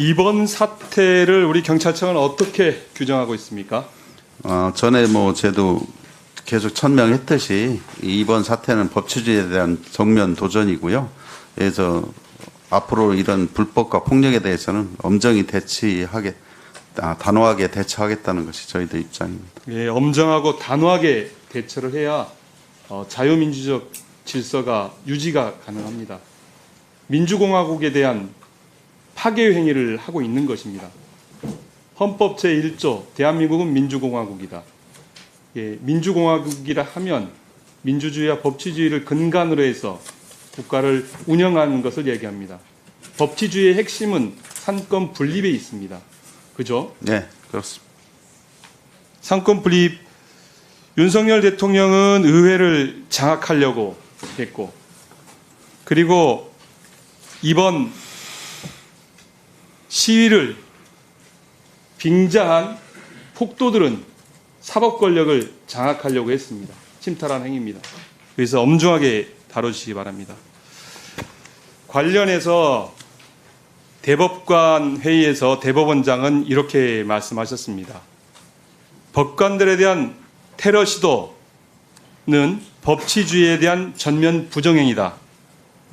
이번 사태를 우리 경찰청은 어떻게 규정하고 있습니까? 전에 제도 계속 천명했듯이 이번 사태는 법치주의에 대한 정면 도전이고요. 그래서 앞으로 이런 불법과 폭력에 대해서는 엄정히 단호하게 대처하겠다는 것이 저희들 입장입니다. 예, 엄정하고 단호하게 대처를 해야 자유민주적 질서가 유지가 가능합니다. 민주공화국에 대한 파괴 행위를 하고 있는 것입니다. 헌법 제1조 대한민국은 민주공화국이다. 예, 민주공화국이라 하면 민주주의와 법치주의를 근간으로 해서 국가를 운영하는 것을 얘기합니다. 법치주의의 핵심은 삼권 분립에 있습니다. 그죠? 네, 그렇습니다. 삼권 분립, 윤석열 대통령은 의회를 장악하려고 했고, 그리고 이번 시위를 빙자한 폭도들은 사법 권력을 장악하려고 했습니다. 침탈한 행위입니다. 그래서 엄중하게 다뤄주시기 바랍니다. 관련해서 대법관 회의에서 대법원장은 이렇게 말씀하셨습니다. 법관들에 대한 테러 시도는 법치주의에 대한 전면 부정행위다.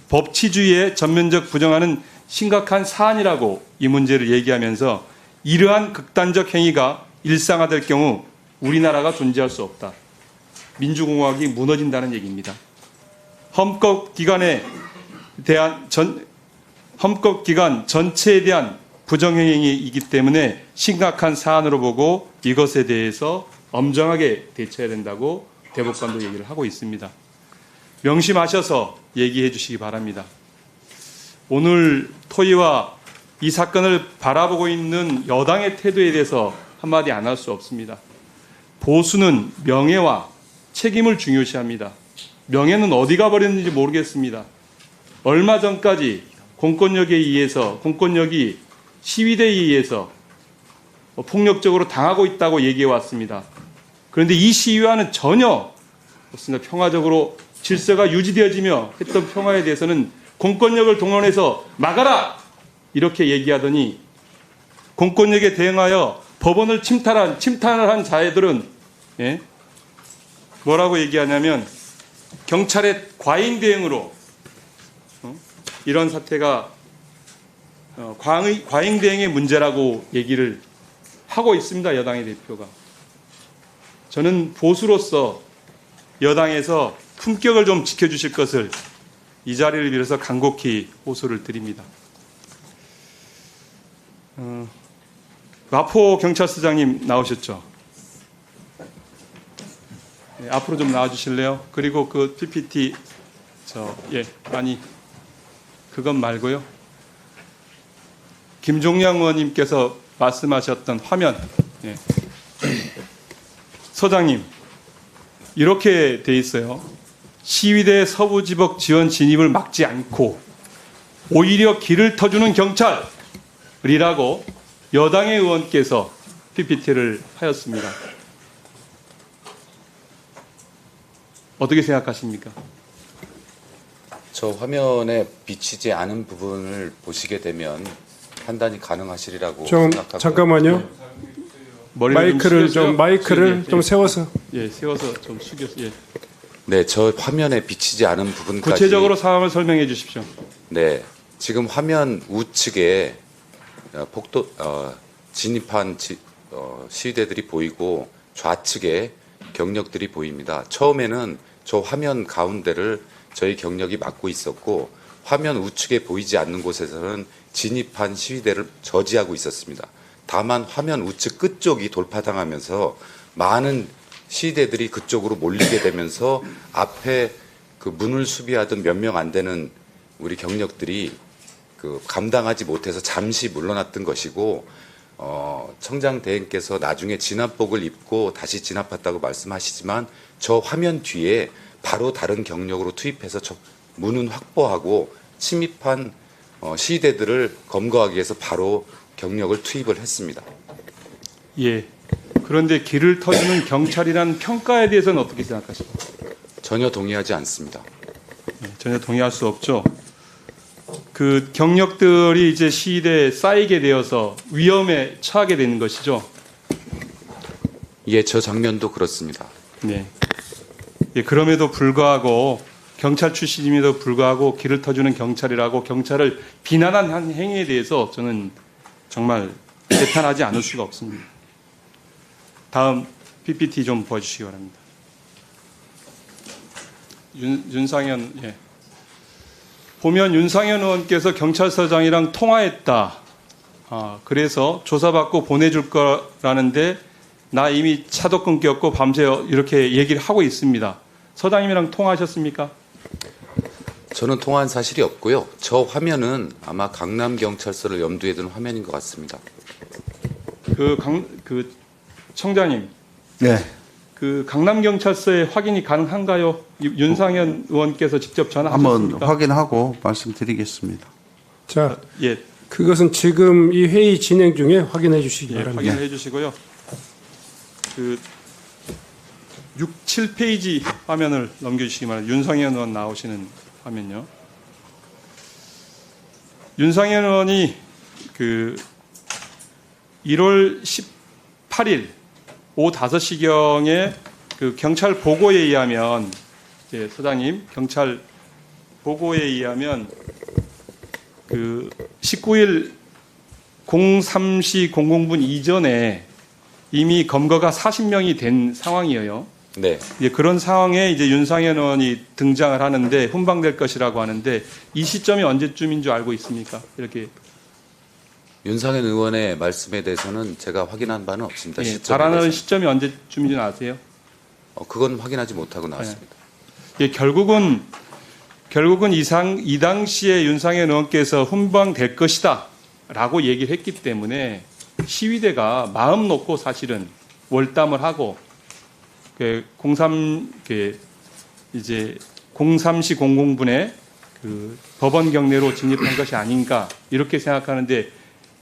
법치주의에 전면적 부정하는 심각한 사안이라고 이 문제를 얘기하면서 이러한 극단적 행위가 일상화될 경우 우리나라가 존재할 수 없다. 민주공화국이 무너진다는 얘기입니다. 헌법기관 전체에 대한 부정행위이기 때문에 심각한 사안으로 보고 이것에 대해서 엄정하게 대처해야 된다고 대법관도 얘기를 하고 있습니다. 명심하셔서 얘기해 주시기 바랍니다. 오늘 토의와 이 사건을 바라보고 있는 여당의 태도에 대해서 한마디 안 할 수 없습니다. 보수는 명예와 책임을 중요시합니다. 명예는 어디 가버렸는지 모르겠습니다. 얼마 전까지 공권력이 시위대에 의해서 폭력적으로 당하고 있다고 얘기해 왔습니다. 그런데 이 시위와는 전혀 없습니다. 평화적으로 질서가 유지되어지며 했던 평화에 대해서는 공권력을 동원해서 막아라! 이렇게 얘기하더니 공권력에 대응하여 법원을 침탈을 한 자들은 뭐라고 얘기하냐면 경찰의 과잉 대응으로 이런 사태가 과잉 대응의 문제라고 얘기를 하고 있습니다. 여당의 대표가. 저는 보수로서 여당에서 품격을 좀 지켜주실 것을 이 자리를 빌어서 간곡히 호소를 드립니다. 마포 경찰서장님 나오셨죠? 네, 앞으로 좀 나와주실래요? 그리고 그 PPT 그건 말고요. 김종량 의원님께서 말씀하셨던 화면. 예. 서장님, 이렇게 돼 있어요. 시위대 서부지법 지원 진입을 막지 않고 오히려 길을 터주는 경찰이라고 여당의 의원께서 PPT를 하였습니다. 어떻게 생각하십니까? 저 화면에 비치지 않은 부분을 보시게 되면 판단이 가능하시리라고 생각하고. 잠깐만요. 마이크를 좀 세워서. 예, 세워서 좀 숙여서. 예. 네, 저 화면에 비치지 않은 부분까지. 구체적으로 상황을 설명해 주십시오. 네, 지금 화면 우측에 진입한 시위대들이 보이고 좌측에 경력들이 보입니다. 처음에는 저 화면 가운데를 저희 경력이 막고 있었고 화면 우측에 보이지 않는 곳에서는 진입한 시위대를 저지하고 있었습니다. 다만 화면 우측 끝쪽이 돌파당하면서 많은 시위대들이 그쪽으로 몰리게 되면서 앞에 그 문을 수비하던 몇 명 안 되는 우리 경력들이 감당하지 못해서 잠시 물러났던 것이고 청장 대행께서 나중에 진압복을 입고 다시 진압했다고 말씀하시지만 저 화면 뒤에 바로 다른 경력으로 투입해서 문은 확보하고 침입한 시위대들을 검거하기 위해서 바로 경력을 투입을 했습니다. 예. 그런데 길을 터주는 경찰이라는 평가에 대해서는 어떻게 생각하십니까? 전혀 동의하지 않습니다. 전혀 동의할 수 없죠. 그 경력들이 이제 시위대에 쌓이게 되어서 위험에 처하게 되는 것이죠. 예, 저 장면도 그렇습니다. 네. 예, 그럼에도 불구하고 경찰 출신임에도 불구하고 길을 터주는 경찰이라고 경찰을 비난한 한 행위에 대해서 저는 정말 재탄하지 않을 수가 없습니다. 다음 PPT 좀 보여주시기 바랍니다. 윤상현, 예. 보면 윤상현 의원께서 경찰서장이랑 통화했다. 그래서 조사받고 보내줄 거라는데 나 이미 차도 끊겼고 밤새 이렇게 얘기를 하고 있습니다. 서장님이랑 통화하셨습니까? 저는 통화한 사실이 없고요. 저 화면은 아마 강남경찰서를 염두에 둔 화면인 것 같습니다. 그 청장님, 네. 그 강남경찰서에 확인이 가능한가요? 윤상현 의원께서 직접 전화하셨습니까? 한번 확인하고 말씀드리겠습니다. 자, 예, 그것은 지금 이 회의 진행 중에 확인해 주시기 예, 바랍니다. 확인해 주시고요. 그 6, 7페이지 화면을 넘겨주시기 바랍니다. 윤상현 의원 나오시는 화면요. 윤상현 의원이 그 1월 18일 오후 5시경에 그 경찰 보고에 의하면, 예, 서장님, 경찰 보고에 의하면 그 19일 03시 00분 이전에 이미 검거가 40명이 된 상황이에요. 네. 예, 그런 상황에 이제 윤상현 의원이 등장을 하는데 훈방될 것이라고 하는데 이 시점이 언제쯤인 줄 알고 있습니까? 이렇게 윤상현 의원의 말씀에 대해서는 제가 확인한 바는 없습니다. 예, 시점에 달아나는 대해서는. 시점이 언제쯤인지 아세요? 그건 확인하지 못하고 나왔습니다. 예, 결국은 이 당시에 윤상현 의원께서 훈방될 것이다라고 얘기를 했기 때문에 시위대가 마음 놓고 사실은 월담을 하고 그 03시 00분에 그 법원 경내로 진입한 것이 아닌가 이렇게 생각하는데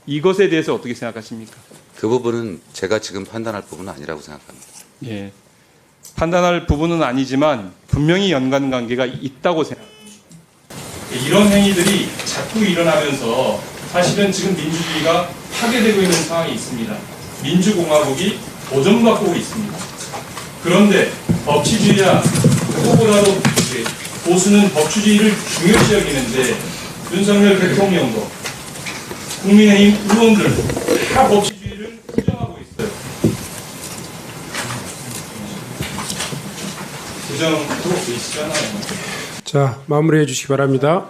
이것에 대해서 어떻게 생각하십니까? 그 부분은 제가 지금 판단할 부분은 아니라고 생각합니다. 예, 판단할 부분은 아니지만 분명히 연관관계가 있다고 생각합니다. 이런 행위들이 자꾸 일어나면서 사실은 지금 민주주의가 파괴되고 있는 상황이 있습니다. 민주공화국이 보존받고 있습니다. 그런데 법치주의야 그거보다도 보수는 법치주의를 중요시 여기는데 윤석열 대통령도 국민의힘 의원들 다 법치주의를 부정하고 있어요. 부정하고 있잖아요. 자, 마무리해 주시기 바랍니다.